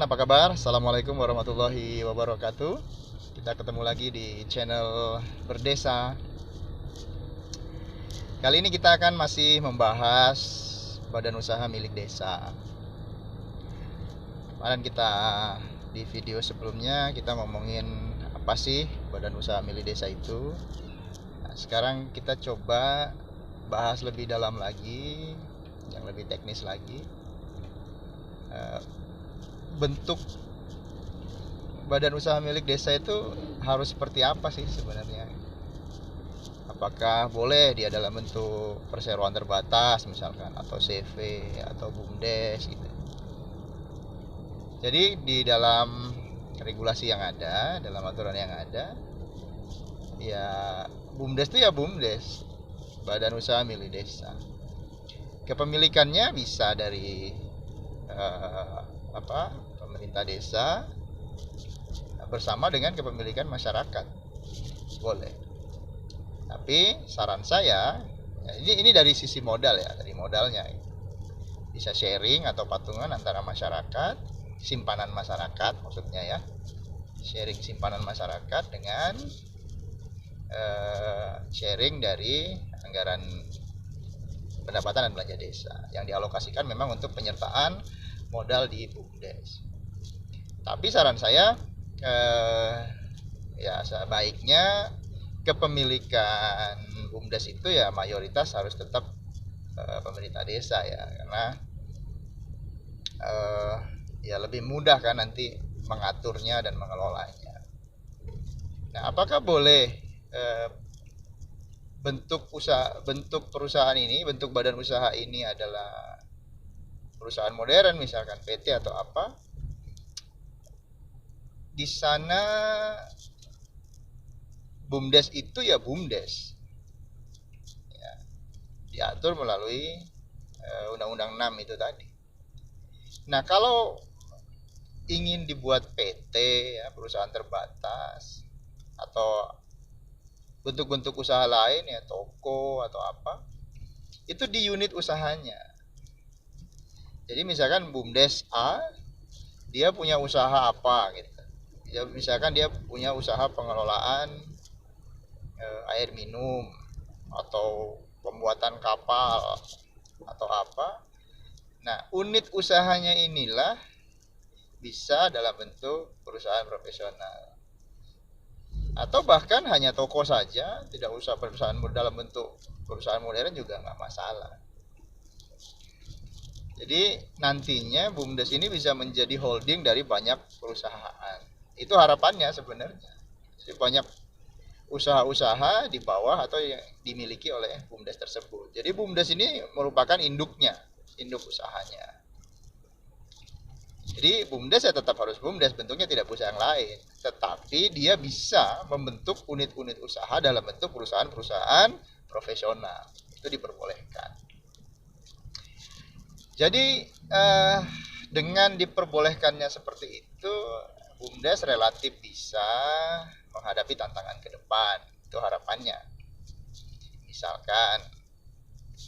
apa kabar? Assalamualaikum warahmatullahi wabarakatuh. Kita ketemu lagi di channel Berdesa. Kali ini kita akan masih membahas badan usaha milik desa. Kemarin kita di video sebelumnya kita ngomongin apa sih badan usaha milik desa itu. Nah, sekarang kita coba bahas lebih dalam lagi, yang lebih teknis lagi. Bentuk badan usaha milik desa itu harus seperti apa sih sebenarnya? Apakah boleh dia dalam bentuk perseroan terbatas misalkan, atau CV, atau BUMDes gitu. Jadi di dalam regulasi yang ada, dalam aturan yang ada, ya BUMDes itu ya BUMDes, badan usaha milik desa. Kepemilikannya bisa dari pemerintah desa bersama dengan kepemilikan masyarakat, boleh. Tapi saran saya, ini dari sisi modal ya, dari modalnya bisa sharing atau patungan antara masyarakat, simpanan masyarakat maksudnya ya, sharing simpanan masyarakat dengan sharing dari anggaran pendapatan dan belanja desa yang dialokasikan memang untuk penyertaan modal di BUMDes. Tapi saran saya ya sebaiknya kepemilikan BUMDes itu ya mayoritas harus tetap pemerintah desa ya, karena ya lebih mudah kan nanti mengaturnya dan mengelolanya. Nah, apakah boleh bentuk perusahaan ini, bentuk badan usaha ini adalah perusahaan modern misalkan PT atau apa? Di sana BUMDes itu ya BUMDes ya, diatur melalui Undang-Undang 6 itu tadi. Nah, kalau ingin dibuat PT ya, perusahaan terbatas, atau bentuk-bentuk usaha lain ya, toko atau apa, itu di unit usahanya. Jadi misalkan BUMDes A, dia punya usaha apa gitu. Ya, misalkan dia punya usaha pengelolaan air minum atau pembuatan kapal atau apa. Nah, unit usahanya inilah bisa dalam bentuk perusahaan profesional. Atau bahkan hanya toko saja, tidak usah perusahaan dalam bentuk perusahaan modern juga nggak masalah. Jadi nantinya BUMDes ini bisa menjadi holding dari banyak perusahaan. Itu harapannya sebenarnya. Jadi banyak usaha-usaha di bawah atau yang dimiliki oleh BUMDes tersebut. Jadi BUMDes ini merupakan induknya, induk usahanya. Jadi BUMDes ya tetap harus BUMDes, bentuknya tidak bisa yang lain. Tetapi dia bisa membentuk unit-unit usaha dalam bentuk perusahaan-perusahaan profesional. Itu diperbolehkan. Jadi dengan diperbolehkannya seperti itu, BUMDes relatif bisa menghadapi tantangan ke depan. Itu harapannya. Misalkan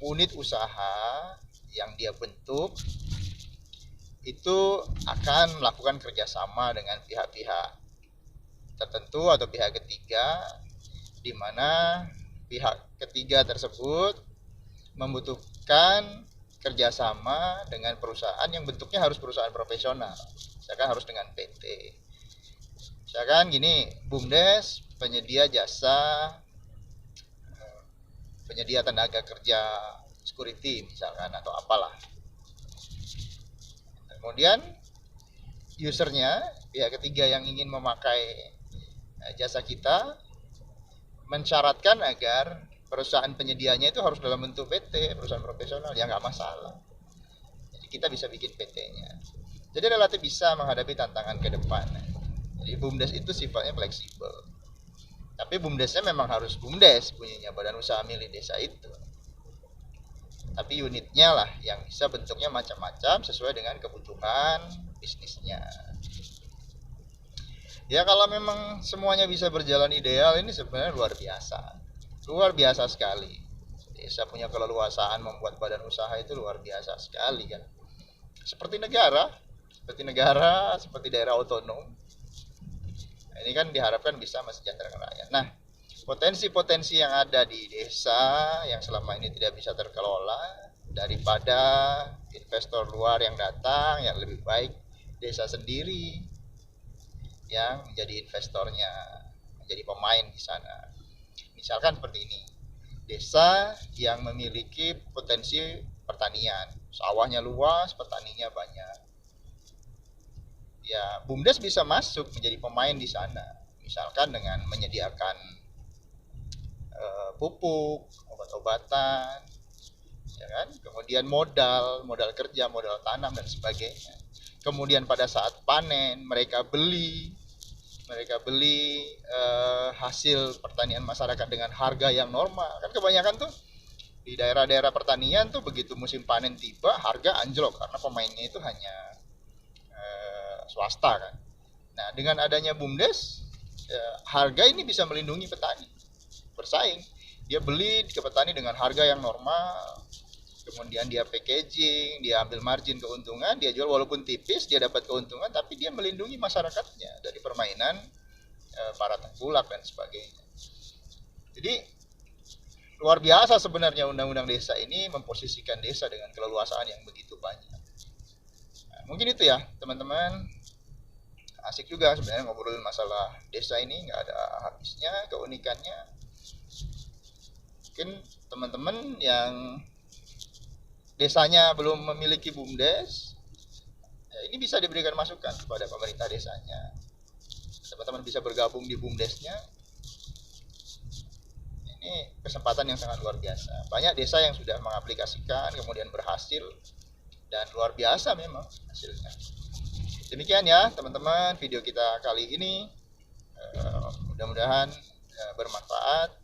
unit usaha yang dia bentuk itu akan melakukan kerjasama dengan pihak-pihak tertentu atau pihak ketiga, di mana pihak ketiga tersebut membutuhkan kerjasama dengan perusahaan yang bentuknya harus perusahaan profesional, misalkan harus dengan PT. Misalkan gini, BUMDes penyedia jasa, penyedia tenaga kerja security misalkan atau apalah. Kemudian usernya, pihak ketiga yang ingin memakai jasa kita, mensyaratkan agar perusahaan penyedianya itu harus dalam bentuk PT, perusahaan profesional, ya nggak masalah. Jadi kita bisa bikin PT-nya. Jadi relatif bisa menghadapi tantangan ke depan. Jadi BUMDes itu sifatnya fleksibel. Tapi BUMDesnya memang harus BUMDes, punyanya badan usaha milik desa itu. Tapi unitnya lah yang bisa bentuknya macam-macam sesuai dengan kebutuhan bisnisnya. Ya kalau memang semuanya bisa berjalan ideal, ini sebenarnya luar biasa. Luar biasa sekali. Desa punya keleluasaan membuat badan usaha itu luar biasa sekali kan. Seperti negara seperti negara, seperti daerah otonom. Ini kan diharapkan bisa mensejahterakan rakyat. Nah, potensi-potensi yang ada di desa yang selama ini tidak bisa terkelola, daripada investor luar yang datang, yang lebih baik desa sendiri yang menjadi investornya, menjadi pemain di sana. Misalkan seperti ini, desa yang memiliki potensi pertanian, sawahnya luas, petaninya banyak. Ya, BUMDes bisa masuk menjadi pemain di sana. Misalkan dengan menyediakan pupuk, obat-obatan, ya kan? Kemudian modal kerja, modal tanam dan sebagainya. Kemudian pada saat panen mereka beli hasil pertanian masyarakat dengan harga yang normal. Kan kebanyakan tuh di daerah-daerah pertanian tuh begitu musim panen tiba harga anjlok karena pemainnya itu hanya swasta kan. Nah, dengan adanya BUMDes, harga ini bisa melindungi petani bersaing. Dia beli ke petani dengan harga yang normal, kemudian dia packaging, dia ambil margin keuntungan, dia jual walaupun tipis, dia dapat keuntungan, tapi dia melindungi masyarakatnya dari permainan para tengkulak dan sebagainya. Jadi luar biasa sebenarnya undang-undang desa ini memposisikan desa dengan keleluasaan yang begitu banyak. Nah, mungkin itu ya teman-teman, asik juga sebenarnya ngobrolin masalah desa ini, nggak ada habisnya keunikannya. Mungkin teman-teman yang desanya belum memiliki BUMDes, ya ini bisa diberikan masukan kepada pemerintah desanya. Teman-teman bisa bergabung di BUMDesnya. Ini kesempatan yang sangat luar biasa. Banyak desa yang sudah mengaplikasikan, kemudian berhasil, dan luar biasa memang hasilnya. Demikian ya teman-teman video kita kali ini. Mudah-mudahan bermanfaat.